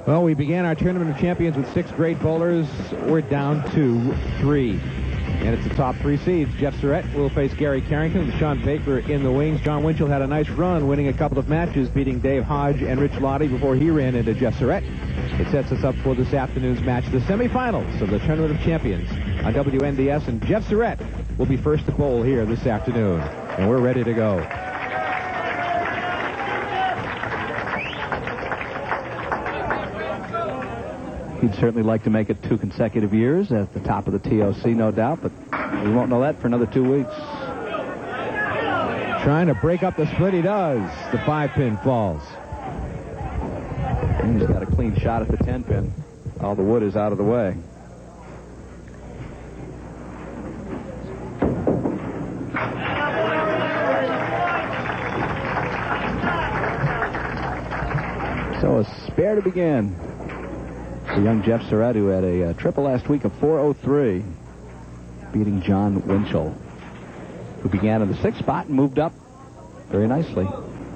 Well, we began our Tournament of Champions with 6 great bowlers. We're down to 3. And it's the top 3 seeds. Jeff Surette will face Gary Carrington with Sean Baker in the wings. John Winchell had a nice run, winning a couple of matches, beating Dave Hodge and Rich Lottie before he ran into Jeff Surette. It sets us up for this afternoon's match, the semifinals of the Tournament of Champions on WNDS. And Jeff Surette will be first to bowl here this afternoon. And we're ready to go. He'd certainly like to make it 2 consecutive years at the top of the TOC, no doubt, but we won't know that for another 2 weeks. Trying to break up the split, he does. The 5-pin falls. And he's got a clean shot at the 10-pin. All the wood is out of the way. So a spare to begin. The young Jeff Surette, who had a triple last week of 403, beating John Winchell, who began in the 6th spot and moved up very nicely.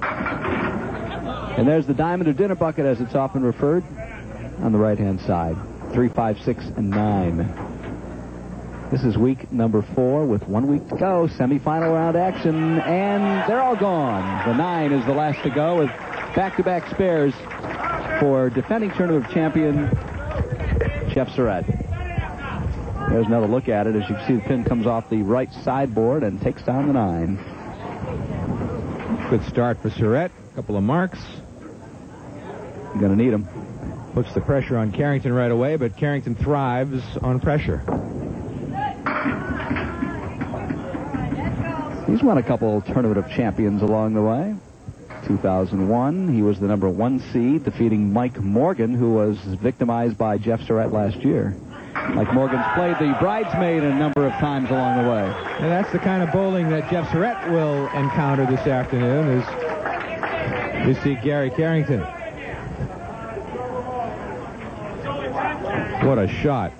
And there's the diamond or dinner bucket, as it's often referred, on the right-hand side. 3, 5, 6, and 9. This is week number 4 with 1 week to go. Semifinal round action, and they're all gone. The 9 is the last to go with back-to-back spares for defending Tournament of Champion Jeff Surette. There's another look at it. As you can see, the pin comes off the right sideboard and takes down the 9. Good start for Surette. A couple of marks. You're going to need them. Puts the pressure on Carrington right away, but Carrington thrives on pressure. He's won a couple Tournament of Champions along the way. 2001, he was the number 1 seed, defeating Mike Morgan, who was victimized by Jeff Surette last year. Mike Morgan's played the bridesmaid a number of times along the way. And that's the kind of bowling that Jeff Surette will encounter this afternoon, as you see Gary Carrington. What a shot.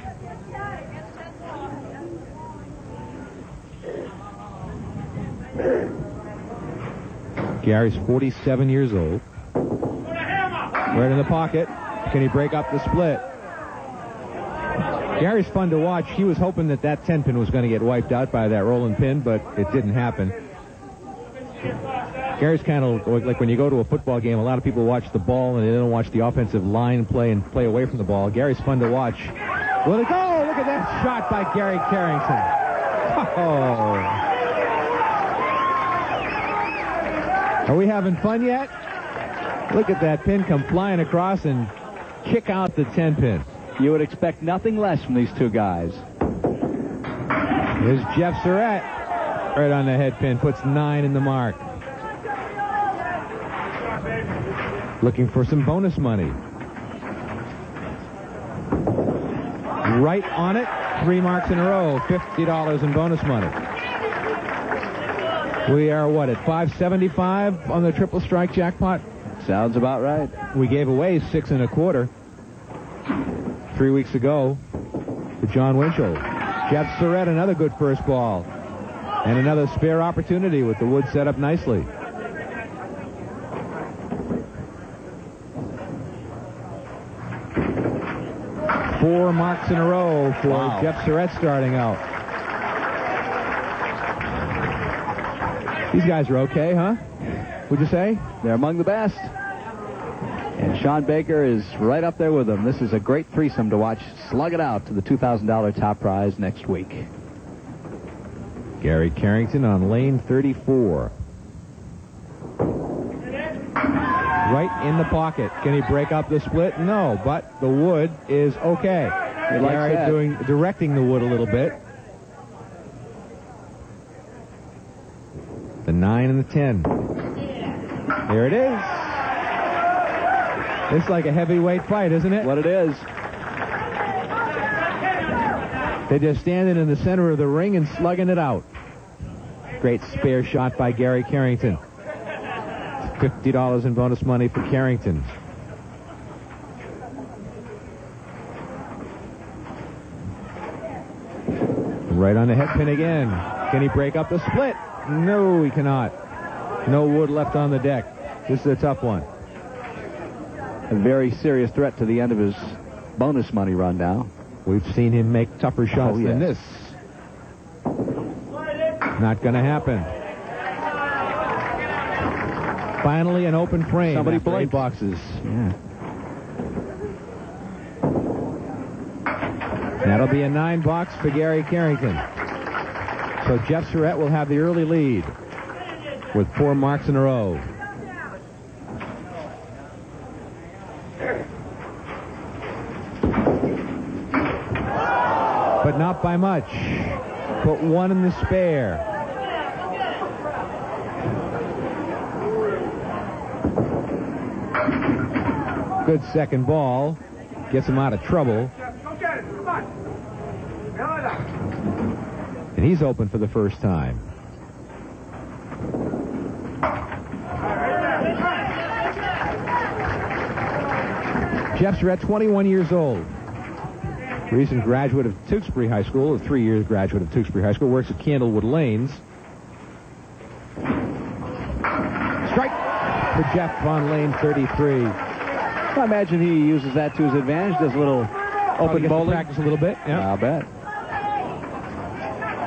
Gary's 47 years old. Right in the pocket. Can he break up the split? Gary's fun to watch. He was hoping that 10-pin was going to get wiped out by that rolling pin, but it didn't happen. Gary's kind of like when you go to a football game, a lot of people watch the ball and they don't watch the offensive line play and play away from the ball. Gary's fun to watch. Will it go? Look at that shot by Gary Carrington. Oh. Are we having fun yet? Look at that pin come flying across and kick out the 10-pin. You would expect nothing less from these 2 guys. Here's Jeff Surette. Right on the head pin. Puts 9 in the mark. Looking for some bonus money. Right on it. 3 marks in a row. $50 in bonus money. We are, what, at $575 on the triple strike jackpot? Sounds about right. We gave away 6 1/4 3 weeks ago to John Winchell. Jeff Surette, another good first ball. And another spare opportunity with the wood set up nicely. Four marks in a row for Jeff Surette starting out. These guys are okay, huh? Would you say? They're among the best. And Sean Baker is right up there with them. This is a great threesome to watch slug it out to the $2,000 top prize next week. Gary Carrington on lane 34. Right in the pocket. Can he break up the split? No, but the wood is okay. Gary directing the wood a little bit. The 9 and the 10. There it is. It's like a heavyweight fight, isn't it? What it is. They're just standing in the center of the ring and slugging it out. Great spare shot by Gary Carrington. $50 in bonus money for Carrington. Right on the head pin again. Can he break up the split? No, he cannot. No wood left on the deck. This is a tough one. a very serious threat to the end of his bonus money run now. We've seen him make tougher shots than this. Not going to happen. Finally, an open frame. Somebody after 8 boxes. Yeah. That'll be a 9-box for Gary Carrington. So Jeff Surette will have the early lead with 4 marks in a row. But not by much. Put 1 in the spare. Good second ball. Gets him out of trouble. And he's open for the first time. Jeff Surette, 21 years old. Recent graduate of Tewksbury High School, a 3 years graduate of Tewksbury High School, works at Candlewood Lanes. Strike for Jeff on lane 33. I imagine he uses that to his advantage, does a little open bowling. Practice a little bit. Yeah. I'll bet.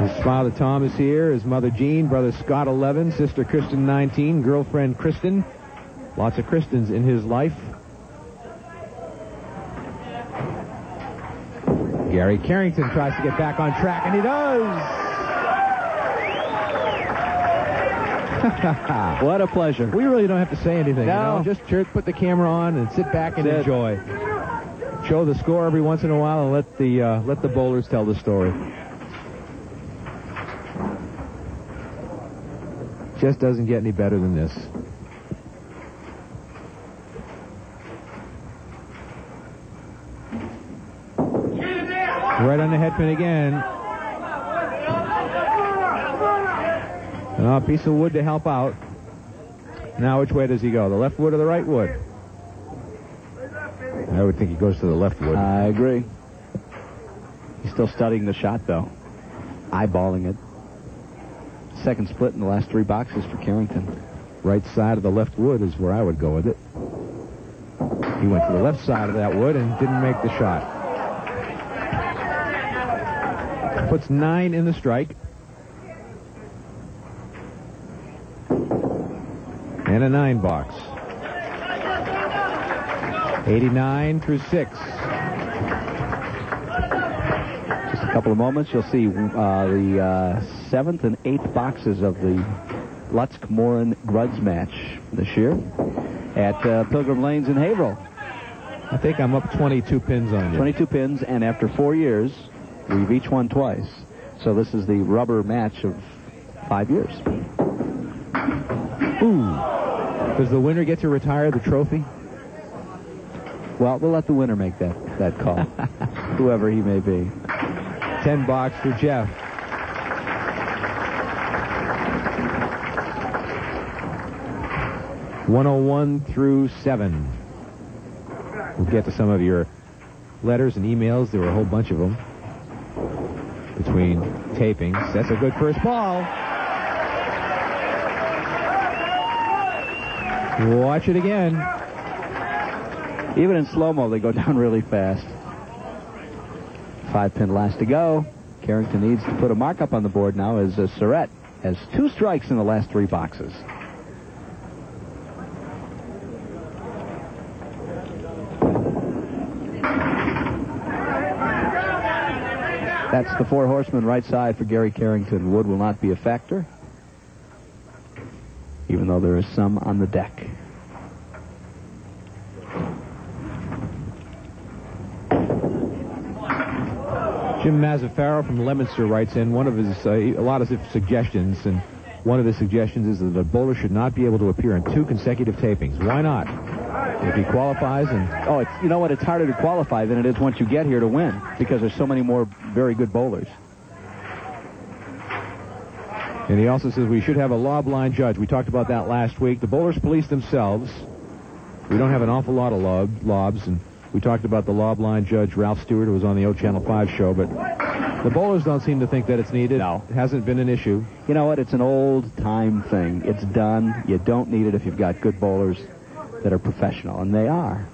His father Tom is here, his mother Jean, brother Scott 11, sister Kristen 19, girlfriend Kristen. Lots of Kristens in his life. Gary Carrington tries to get back on track, and he does! What a pleasure. We really don't have to say anything. No. You know? Just put the camera on and sit back and enjoy. Show the score every once in a while and let the bowlers tell the story. Just doesn't get any better than this. Right on the head pin again. A piece of wood to help out. Now which way does he go? The left wood or the right wood? I would think he goes to the left wood. I agree. He's still studying the shot, though. Eyeballing it. Second split in the last 3 boxes for Carrington. Right side of the left wood is where I would go with it. He went to the left side of that wood and didn't make the shot. Puts 9 in the strike. And a 9-box. 89 through 6. Just a couple of moments, you'll see the 7th and 8th boxes of the Lutsk-Morin-Gruds match this year at Pilgrim Lanes in Haverhill. I think I'm up 22 pins on you. 22 pins, and after 4 years, we've each won twice. So this is the rubber match of 5 years. Ooh. Does the winner get to retire the trophy? Well, we'll let the winner make that call, whoever he may be. 10-box for Jeff. .101 through 7. We'll get to some of your letters and emails. There were a whole bunch of them between tapings. That's a good first ball. Watch it again. Even in slow-mo, they go down really fast. 5-pin last to go. Carrington needs to put a mark up on the board now as Surette has 2 strikes in the last 3 boxes. That's the 4 horsemen right side for Gary Carrington. Wood will not be a factor, even though there is some on the deck. Jim Mazzaferro from Leominster writes in one of his a lot of suggestions, and one of his suggestions is that the bowler should not be able to appear in 2 consecutive tapings. Why not? If he qualifies and... Oh, you know what? It's harder to qualify than it is once you get here to win, because there's so many more very good bowlers. And he also says we should have a lob line judge. We talked about that last week. The bowlers police themselves. We don't have an awful lot of lobs, and we talked about the lob line judge, Ralph Stewart, who was on the O Channel 5 show, but the bowlers don't seem to think that it's needed. No. It hasn't been an issue. You know what? It's an old-time thing. It's done. You don't need it if you've got good bowlers that are professional, and they are.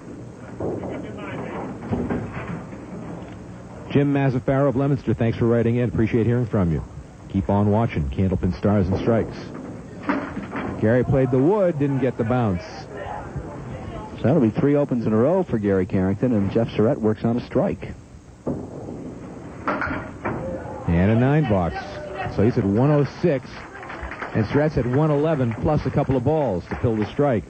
Jim Mazzafarro of Leominster, thanks for writing in. Appreciate hearing from you. Keep on watching. Candlepin Stars and Strikes. Gary played the wood, didn't get the bounce. So that'll be 3 opens in a row for Gary Carrington, and Jeff Surette works on a strike. And a 9 box. So he's at 106, and Surette's at 111 plus a couple of balls to fill the strike.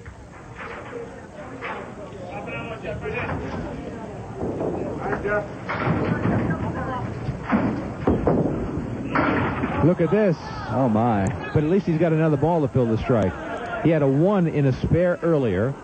Look at this. Oh, my. But at least he's got another ball to fill the strike. He had a 1 in a spare earlier.